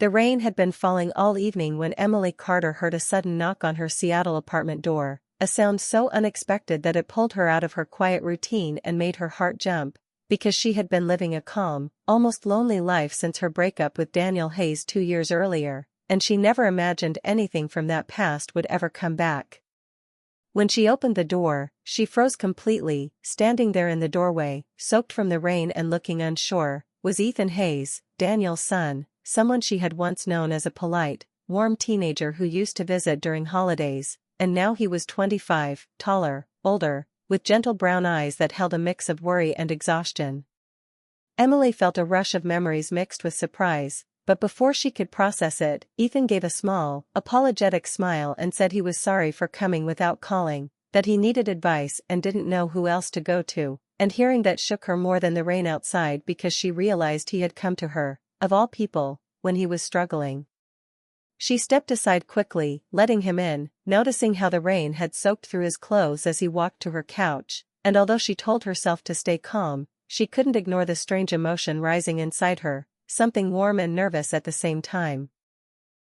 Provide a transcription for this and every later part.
The rain had been falling all evening when Emily Carter heard a sudden knock on her Seattle apartment door, a sound so unexpected that it pulled her out of her quiet routine and made her heart jump, because she had been living a calm, almost lonely life since her breakup with Daniel Hayes 2 years earlier, and she never imagined anything from that past would ever come back. When she opened the door, she froze completely. Standing there in the doorway, soaked from the rain and looking unsure, was Ethan Hayes, Daniel's son, someone she had once known as a polite, warm teenager who used to visit during holidays, and now he was 25, taller, older, with gentle brown eyes that held a mix of worry and exhaustion. Emily felt a rush of memories mixed with surprise, but before she could process it, Ethan gave a small, apologetic smile and said he was sorry for coming without calling, that he needed advice and didn't know who else to go to, and hearing that shook her more than the rain outside because she realized he had come to her, of all people, when he was struggling. She stepped aside quickly, letting him in, noticing how the rain had soaked through his clothes as he walked to her couch, and although she told herself to stay calm, she couldn't ignore the strange emotion rising inside her, something warm and nervous at the same time.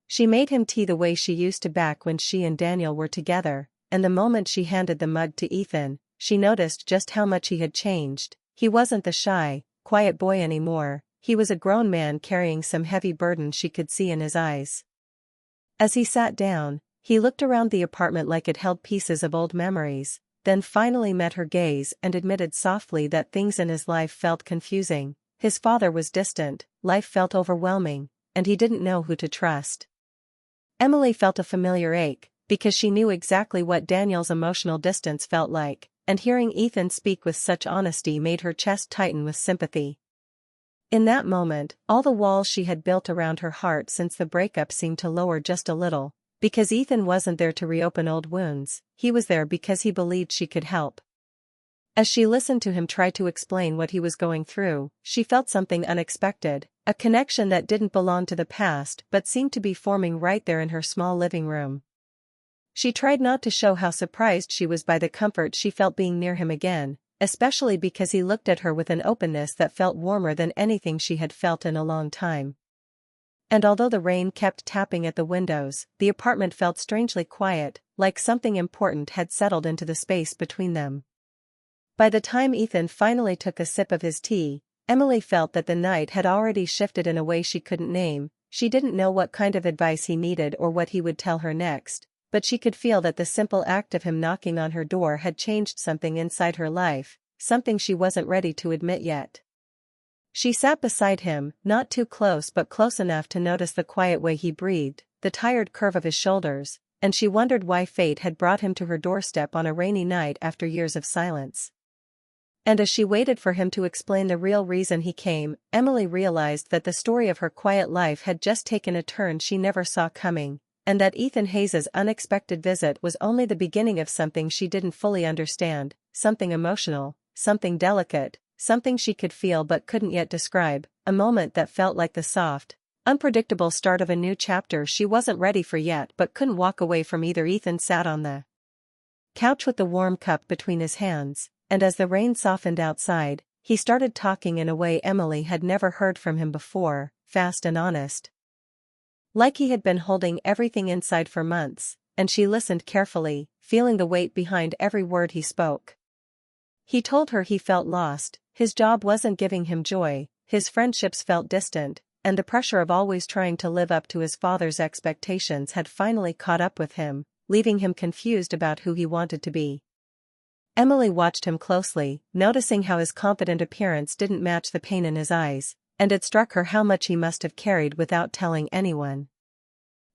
She made him tea the way she used to back when she and Daniel were together, and the moment she handed the mug to Ethan, she noticed just how much he had changed. He wasn't the shy, quiet boy anymore, he was a grown man carrying some heavy burden she could see in his eyes. As he sat down, he looked around the apartment like it held pieces of old memories, then finally met her gaze and admitted softly that things in his life felt confusing. His father was distant, life felt overwhelming, and he didn't know who to trust. Emily felt a familiar ache, because she knew exactly what Daniel's emotional distance felt like, and hearing Ethan speak with such honesty made her chest tighten with sympathy. In that moment, all the walls she had built around her heart since the breakup seemed to lower just a little, because Ethan wasn't there to reopen old wounds, he was there because he believed she could help. As she listened to him try to explain what he was going through, she felt something unexpected, a connection that didn't belong to the past but seemed to be forming right there in her small living room. She tried not to show how surprised she was by the comfort she felt being near him again, especially because he looked at her with an openness that felt warmer than anything she had felt in a long time. And although the rain kept tapping at the windows, the apartment felt strangely quiet, like something important had settled into the space between them. By the time Ethan finally took a sip of his tea, Emily felt that the night had already shifted in a way she couldn't name. She didn't know what kind of advice he needed or what he would tell her next, but she could feel that the simple act of him knocking on her door had changed something inside her life, something she wasn't ready to admit yet. She sat beside him, not too close but close enough to notice the quiet way he breathed, the tired curve of his shoulders, and she wondered why fate had brought him to her doorstep on a rainy night after years of silence. And as she waited for him to explain the real reason he came, Emily realized that the story of her quiet life had just taken a turn she never saw coming, and that Ethan Hayes' unexpected visit was only the beginning of something she didn't fully understand, something emotional, something delicate, something she could feel but couldn't yet describe, a moment that felt like the soft, unpredictable start of a new chapter she wasn't ready for yet but couldn't walk away from either. Ethan sat on the couch with the warm cup between his hands, and as the rain softened outside, he started talking in a way Emily had never heard from him before, fast and honest. Like he had been holding everything inside for months, and she listened carefully, feeling the weight behind every word he spoke. He told her he felt lost, his job wasn't giving him joy, his friendships felt distant, and the pressure of always trying to live up to his father's expectations had finally caught up with him, leaving him confused about who he wanted to be. Emily watched him closely, noticing how his confident appearance didn't match the pain in his eyes, and it struck her how much he must have carried without telling anyone.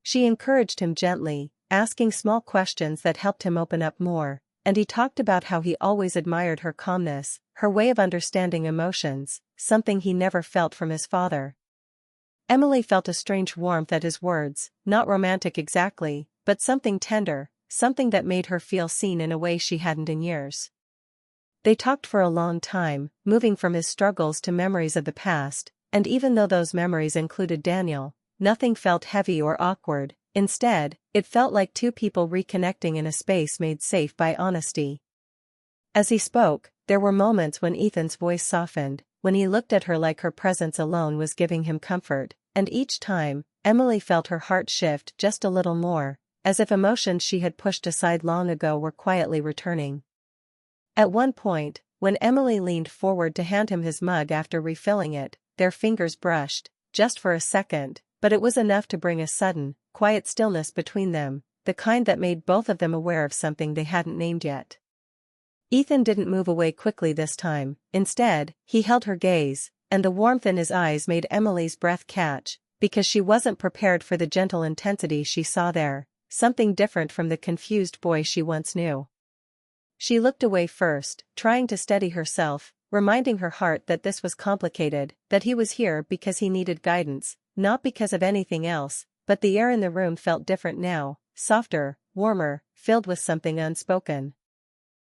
She encouraged him gently, asking small questions that helped him open up more, and he talked about how he always admired her calmness, her way of understanding emotions, something he never felt from his father. Emily felt a strange warmth at his words, not romantic exactly, but something tender, something that made her feel seen in a way she hadn't in years. They talked for a long time, moving from his struggles to memories of the past, and even though those memories included Daniel, nothing felt heavy or awkward. Instead, it felt like two people reconnecting in a space made safe by honesty. As he spoke, there were moments when Ethan's voice softened, when he looked at her like her presence alone was giving him comfort, and each time, Emily felt her heart shift just a little more, as if emotions she had pushed aside long ago were quietly returning. At one point, when Emily leaned forward to hand him his mug after refilling it, their fingers brushed, just for a second, but it was enough to bring a sudden, quiet stillness between them, the kind that made both of them aware of something they hadn't named yet. Ethan didn't move away quickly this time. Instead, he held her gaze, and the warmth in his eyes made Emily's breath catch, because she wasn't prepared for the gentle intensity she saw there, something different from the confused boy she once knew. She looked away first, trying to steady herself, reminding her heart that this was complicated, that he was here because he needed guidance, not because of anything else, but the air in the room felt different now, softer, warmer, filled with something unspoken.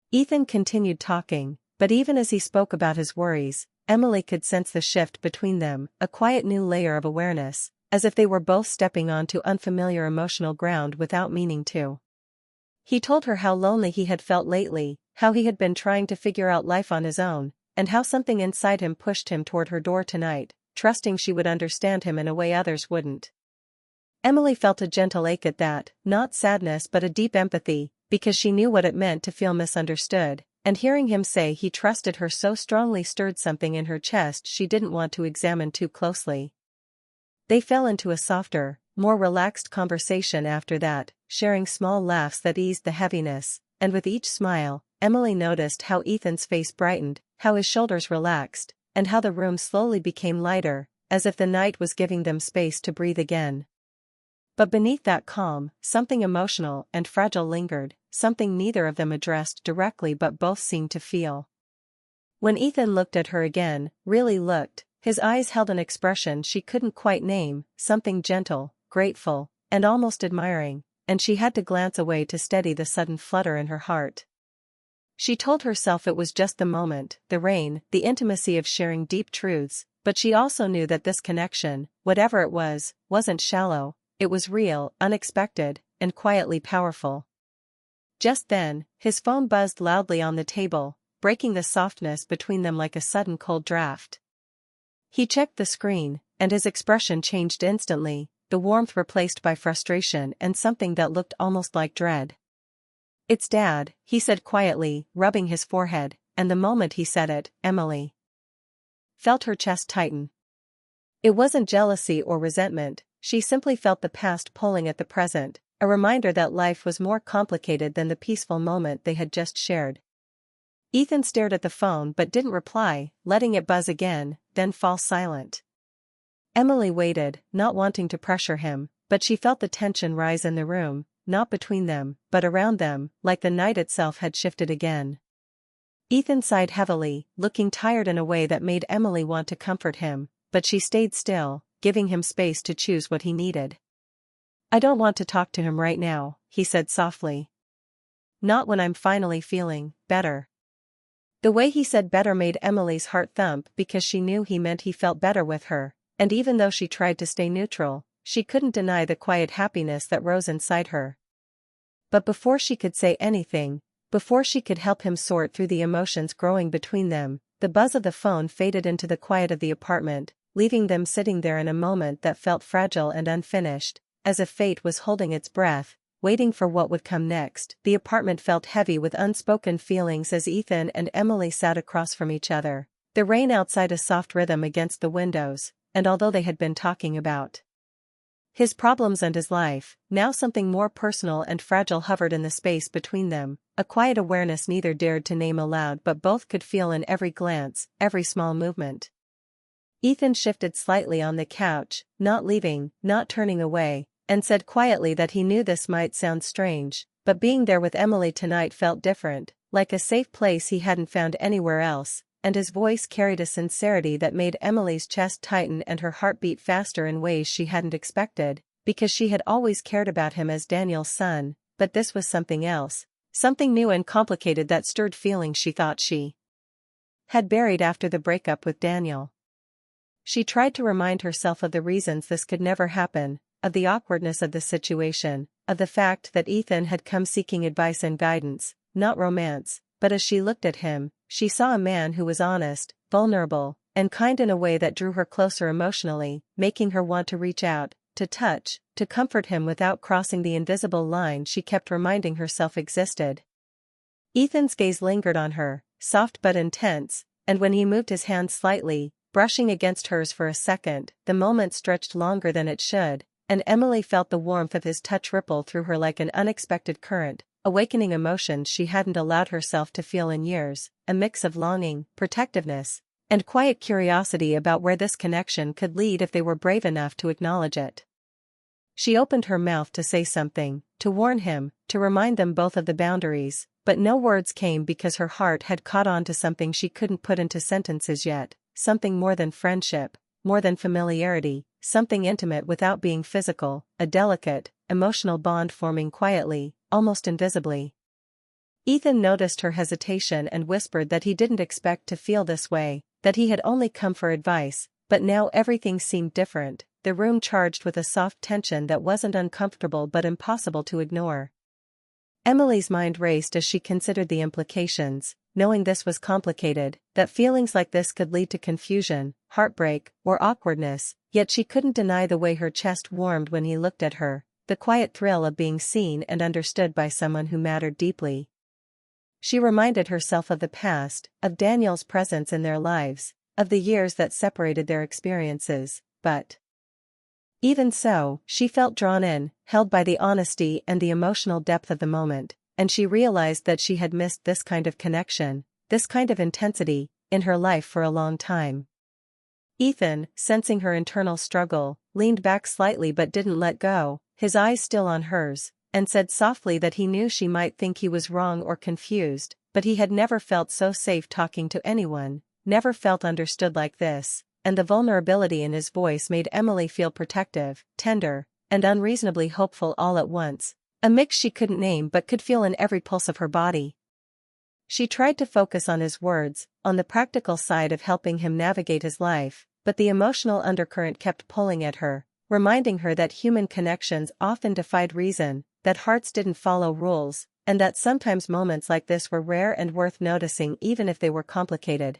Ethan continued talking, but even as he spoke about his worries, Emily could sense the shift between them, a quiet new layer of awareness, as if they were both stepping onto unfamiliar emotional ground without meaning to. He told her how lonely he had felt lately, how he had been trying to figure out life on his own, and how something inside him pushed him toward her door tonight, trusting she would understand him in a way others wouldn't. Emily felt a gentle ache at that, not sadness but a deep empathy, because she knew what it meant to feel misunderstood, and hearing him say he trusted her so strongly stirred something in her chest she didn't want to examine too closely. They fell into a softer, more relaxed conversation after that, sharing small laughs that eased the heaviness, and with each smile, Emily noticed how Ethan's face brightened, how his shoulders relaxed, and how the room slowly became lighter, as if the night was giving them space to breathe again. But beneath that calm, something emotional and fragile lingered, something neither of them addressed directly but both seemed to feel. When Ethan looked at her again, really looked, his eyes held an expression she couldn't quite name, something gentle, grateful, and almost admiring, and she had to glance away to steady the sudden flutter in her heart. She told herself it was just the moment, the rain, the intimacy of sharing deep truths, but she also knew that this connection, whatever it was, wasn't shallow. It was real, unexpected, and quietly powerful. Just then, his phone buzzed loudly on the table, breaking the softness between them like a sudden cold draft. He checked the screen, and his expression changed instantly, the warmth replaced by frustration and something that looked almost like dread. "It's Dad," he said quietly, rubbing his forehead, and the moment he said it, Emily felt her chest tighten. It wasn't jealousy or resentment. She simply felt the past pulling at the present, a reminder that life was more complicated than the peaceful moment they had just shared. Ethan stared at the phone but didn't reply, letting it buzz again, then fall silent. Emily waited, not wanting to pressure him, but she felt the tension rise in the room, not between them, but around them, like the night itself had shifted again. Ethan sighed heavily, looking tired in a way that made Emily want to comfort him, but she stayed still, giving him space to choose what he needed. "I don't want to talk to him right now," he said softly. "Not when I'm finally feeling better." The way he said better made Emily's heart thump because she knew he meant he felt better with her, and even though she tried to stay neutral, she couldn't deny the quiet happiness that rose inside her. But before she could say anything, before she could help him sort through the emotions growing between them, the buzz of the phone faded into the quiet of the apartment, leaving them sitting there in a moment that felt fragile and unfinished, as if fate was holding its breath, waiting for what would come next. The apartment felt heavy with unspoken feelings as Ethan and Emily sat across from each other, the rain outside a soft rhythm against the windows, and although they had been talking about his problems and his life, now something more personal and fragile hovered in the space between them, a quiet awareness neither dared to name aloud but both could feel in every glance, every small movement. Ethan shifted slightly on the couch, not leaving, not turning away, and said quietly that he knew this might sound strange, but being there with Emily tonight felt different, like a safe place he hadn't found anywhere else, and his voice carried a sincerity that made Emily's chest tighten and her heart beat faster in ways she hadn't expected, because she had always cared about him as Daniel's son, but this was something else, something new and complicated that stirred feelings she thought she had buried after the breakup with Daniel. She tried to remind herself of the reasons this could never happen, of the awkwardness of the situation, of the fact that Ethan had come seeking advice and guidance, not romance, but as she looked at him, she saw a man who was honest, vulnerable, and kind in a way that drew her closer emotionally, making her want to reach out, to touch, to comfort him without crossing the invisible line she kept reminding herself existed. Ethan's gaze lingered on her, soft but intense, and when he moved his hand slightly, brushing against hers for a second, the moment stretched longer than it should, and Emily felt the warmth of his touch ripple through her like an unexpected current, awakening emotions she hadn't allowed herself to feel in years, a mix of longing, protectiveness, and quiet curiosity about where this connection could lead if they were brave enough to acknowledge it. She opened her mouth to say something, to warn him, to remind them both of the boundaries, but no words came because her heart had caught on to something she couldn't put into sentences yet, something more than friendship, more than familiarity, something intimate without being physical, a delicate, emotional bond forming quietly, almost invisibly. Ethan noticed her hesitation and whispered that he didn't expect to feel this way, that he had only come for advice, but now everything seemed different, the room charged with a soft tension that wasn't uncomfortable but impossible to ignore. Emily's mind raced as she considered the implications, knowing this was complicated, that feelings like this could lead to confusion, heartbreak, or awkwardness, yet she couldn't deny the way her chest warmed when he looked at her, the quiet thrill of being seen and understood by someone who mattered deeply. She reminded herself of the past, of Daniel's presence in their lives, of the years that separated their experiences, but even so, she felt drawn in, held by the honesty and the emotional depth of the moment, and she realized that she had missed this kind of connection, this kind of intensity, in her life for a long time. Ethan, sensing her internal struggle, leaned back slightly but didn't let go, his eyes still on hers, and said softly that he knew she might think he was wrong or confused, but he had never felt so safe talking to anyone, never felt understood like this. And the vulnerability in his voice made Emily feel protective, tender, and unreasonably hopeful all at once, a mix she couldn't name but could feel in every pulse of her body. She tried to focus on his words, on the practical side of helping him navigate his life, but the emotional undercurrent kept pulling at her, reminding her that human connections often defied reason, that hearts didn't follow rules, and that sometimes moments like this were rare and worth noticing even if they were complicated.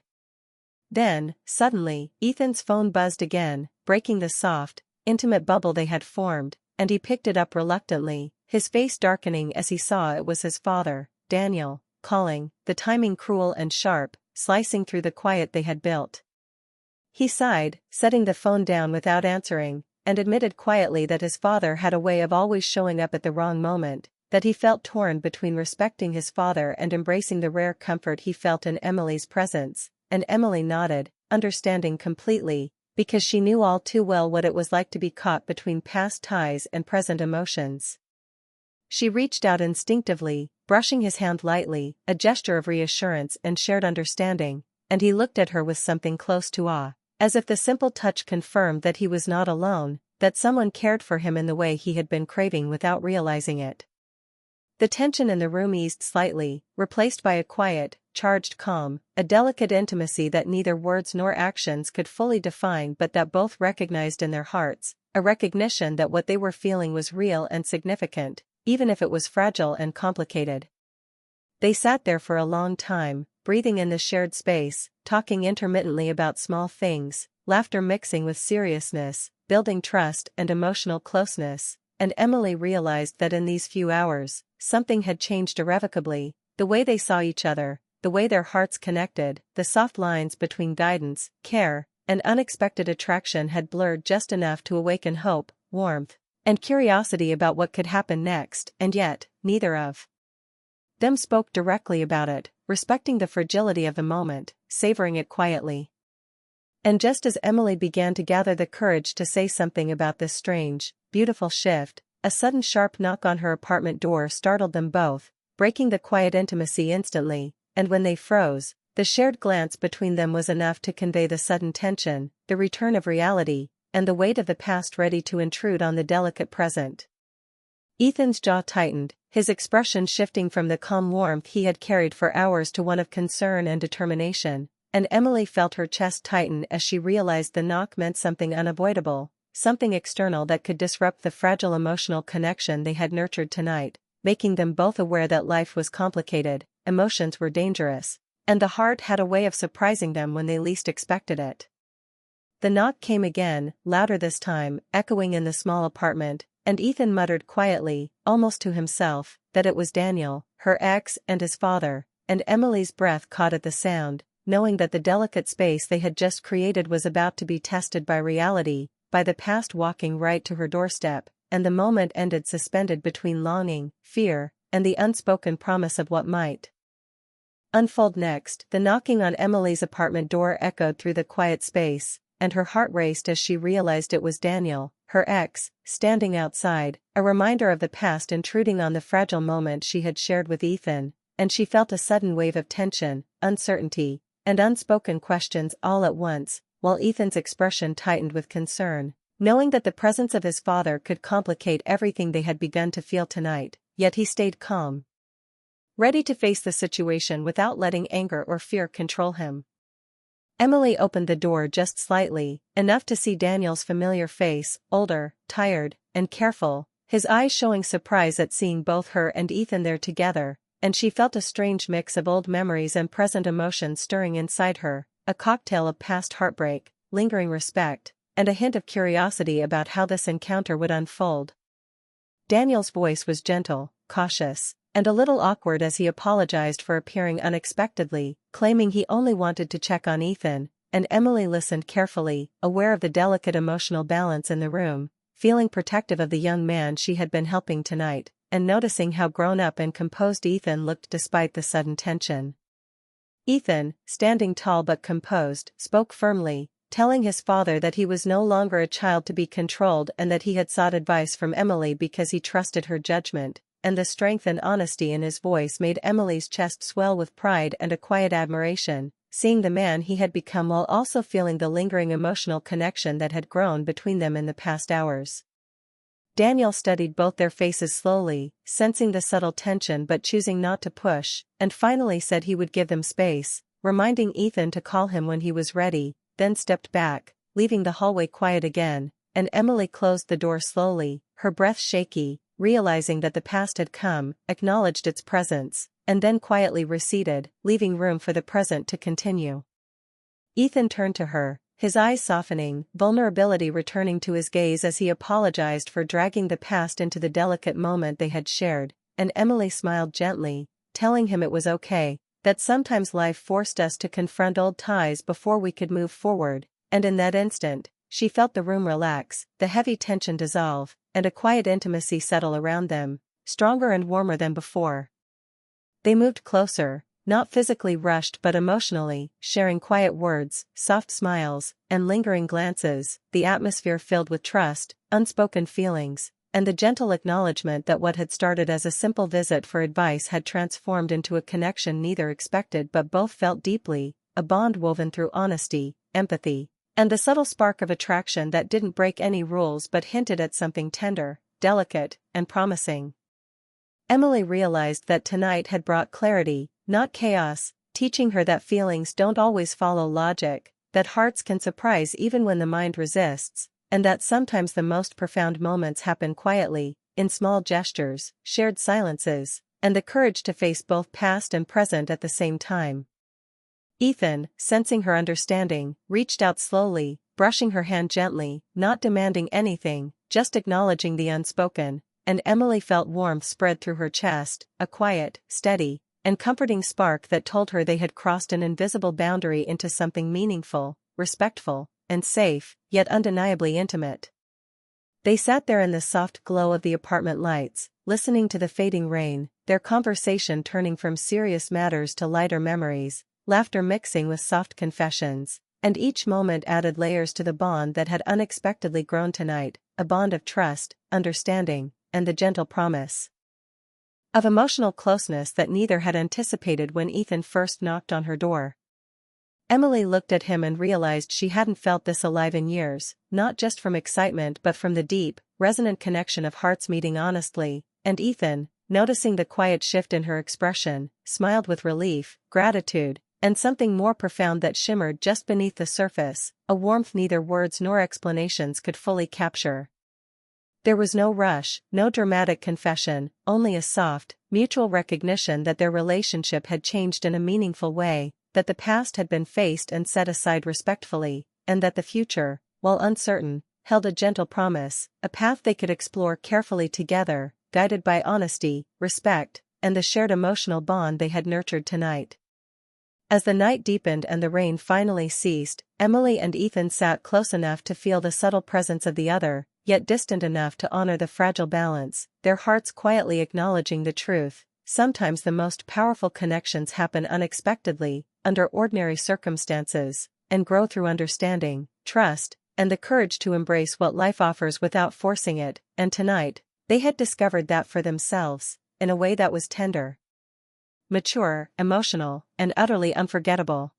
Then, suddenly, Ethan's phone buzzed again, breaking the soft, intimate bubble they had formed, and he picked it up reluctantly, his face darkening as he saw it was his father, Daniel, calling, the timing cruel and sharp, slicing through the quiet they had built. He sighed, setting the phone down without answering, and admitted quietly that his father had a way of always showing up at the wrong moment, that he felt torn between respecting his father and embracing the rare comfort he felt in Emily's presence. And Emily nodded, understanding completely, because she knew all too well what it was like to be caught between past ties and present emotions. She reached out instinctively, brushing his hand lightly, a gesture of reassurance and shared understanding, and he looked at her with something close to awe, as if the simple touch confirmed that he was not alone, that someone cared for him in the way he had been craving without realizing it. The tension in the room eased slightly, replaced by a quiet, charged calm, a delicate intimacy that neither words nor actions could fully define but that both recognized in their hearts, a recognition that what they were feeling was real and significant, even if it was fragile and complicated. They sat there for a long time, breathing in the shared space, talking intermittently about small things, laughter mixing with seriousness, building trust and emotional closeness, and Emily realized that in these few hours, something had changed irrevocably, the way they saw each other, the way their hearts connected, the soft lines between guidance, care, and unexpected attraction had blurred just enough to awaken hope, warmth, and curiosity about what could happen next, and yet, neither of them spoke directly about it, respecting the fragility of the moment, savoring it quietly. And just as Emily began to gather the courage to say something about this strange, beautiful shift, a sudden sharp knock on her apartment door startled them both, breaking the quiet intimacy instantly, and when they froze, the shared glance between them was enough to convey the sudden tension, the return of reality, and the weight of the past ready to intrude on the delicate present. Ethan's jaw tightened, his expression shifting from the calm warmth he had carried for hours to one of concern and determination, and Emily felt her chest tighten as she realized the knock meant something unavoidable, something external that could disrupt the fragile emotional connection they had nurtured tonight, making them both aware that life was complicated, emotions were dangerous, and the heart had a way of surprising them when they least expected it. The knock came again, louder this time, echoing in the small apartment, and Ethan muttered quietly, almost to himself, that it was Daniel, her ex and his father, and Emily's breath caught at the sound, knowing that the delicate space they had just created was about to be tested by reality, by the past walking right to her doorstep, and the moment ended suspended between longing, fear, and the unspoken promise of what might unfold next. The knocking on Emily's apartment door echoed through the quiet space, and her heart raced as she realized it was Daniel, her ex, standing outside, a reminder of the past intruding on the fragile moment she had shared with Ethan, and she felt a sudden wave of tension, uncertainty, and unspoken questions all at once, while Ethan's expression tightened with concern, knowing that the presence of his father could complicate everything they had begun to feel tonight, yet he stayed calm, ready to face the situation without letting anger or fear control him. Emily opened the door just slightly, enough to see Daniel's familiar face, older, tired, and careful, his eyes showing surprise at seeing both her and Ethan there together, and she felt a strange mix of old memories and present emotions stirring inside her, a cocktail of past heartbreak, lingering respect, and a hint of curiosity about how this encounter would unfold. Daniel's voice was gentle, cautious, and a little awkward as he apologized for appearing unexpectedly, claiming he only wanted to check on Ethan, and Emily listened carefully, aware of the delicate emotional balance in the room, feeling protective of the young man she had been helping tonight, and noticing how grown-up and composed Ethan looked despite the sudden tension. Ethan, standing tall but composed, spoke firmly, telling his father that he was no longer a child to be controlled and that he had sought advice from Emily because he trusted her judgment, and the strength and honesty in his voice made Emily's chest swell with pride and a quiet admiration, seeing the man he had become while also feeling the lingering emotional connection that had grown between them in the past hours. Daniel studied both their faces slowly, sensing the subtle tension but choosing not to push, and finally said he would give them space, reminding Ethan to call him when he was ready, then stepped back, leaving the hallway quiet again, and Emily closed the door slowly, her breath shaky, realizing that the past had come, acknowledged its presence, and then quietly receded, leaving room for the present to continue. Ethan turned to her, his eyes softening, vulnerability returning to his gaze as he apologized for dragging the past into the delicate moment they had shared, and Emily smiled gently, telling him it was okay, that sometimes life forced us to confront old ties before we could move forward, and in that instant, she felt the room relax, the heavy tension dissolve, and a quiet intimacy settle around them, stronger and warmer than before. They moved closer, not physically rushed but emotionally, sharing quiet words, soft smiles, and lingering glances, the atmosphere filled with trust, unspoken feelings, and the gentle acknowledgement that what had started as a simple visit for advice had transformed into a connection neither expected but both felt deeply, a bond woven through honesty, empathy, and the subtle spark of attraction that didn't break any rules but hinted at something tender, delicate, and promising. Emily realized that tonight had brought clarity, not chaos, teaching her that feelings don't always follow logic, that hearts can surprise even when the mind resists, and that sometimes the most profound moments happen quietly, in small gestures, shared silences, and the courage to face both past and present at the same time. Ethan, sensing her understanding, reached out slowly, brushing her hand gently, not demanding anything, just acknowledging the unspoken, and Emily felt warmth spread through her chest, a quiet, steady, and comforting spark that told her they had crossed an invisible boundary into something meaningful, respectful, and safe, yet undeniably intimate. They sat there in the soft glow of the apartment lights, listening to the fading rain, their conversation turning from serious matters to lighter memories, laughter mixing with soft confessions, and each moment added layers to the bond that had unexpectedly grown tonight, a bond of trust, understanding, and the gentle promise of emotional closeness that neither had anticipated when Ethan first knocked on her door. Emily looked at him and realized she hadn't felt this alive in years, not just from excitement but from the deep, resonant connection of hearts meeting honestly, and Ethan, noticing the quiet shift in her expression, smiled with relief, gratitude, and something more profound that shimmered just beneath the surface, a warmth neither words nor explanations could fully capture. There was no rush, no dramatic confession, only a soft, mutual recognition that their relationship had changed in a meaningful way, that the past had been faced and set aside respectfully, and that the future, while uncertain, held a gentle promise, a path they could explore carefully together, guided by honesty, respect, and the shared emotional bond they had nurtured tonight. As the night deepened and the rain finally ceased, Emily and Ethan sat close enough to feel the subtle presence of the other, yet distant enough to honor the fragile balance, their hearts quietly acknowledging the truth. Sometimes the most powerful connections happen unexpectedly, under ordinary circumstances, and grow through understanding, trust, and the courage to embrace what life offers without forcing it, and tonight, they had discovered that for themselves, in a way that was tender, mature, emotional, and utterly unforgettable.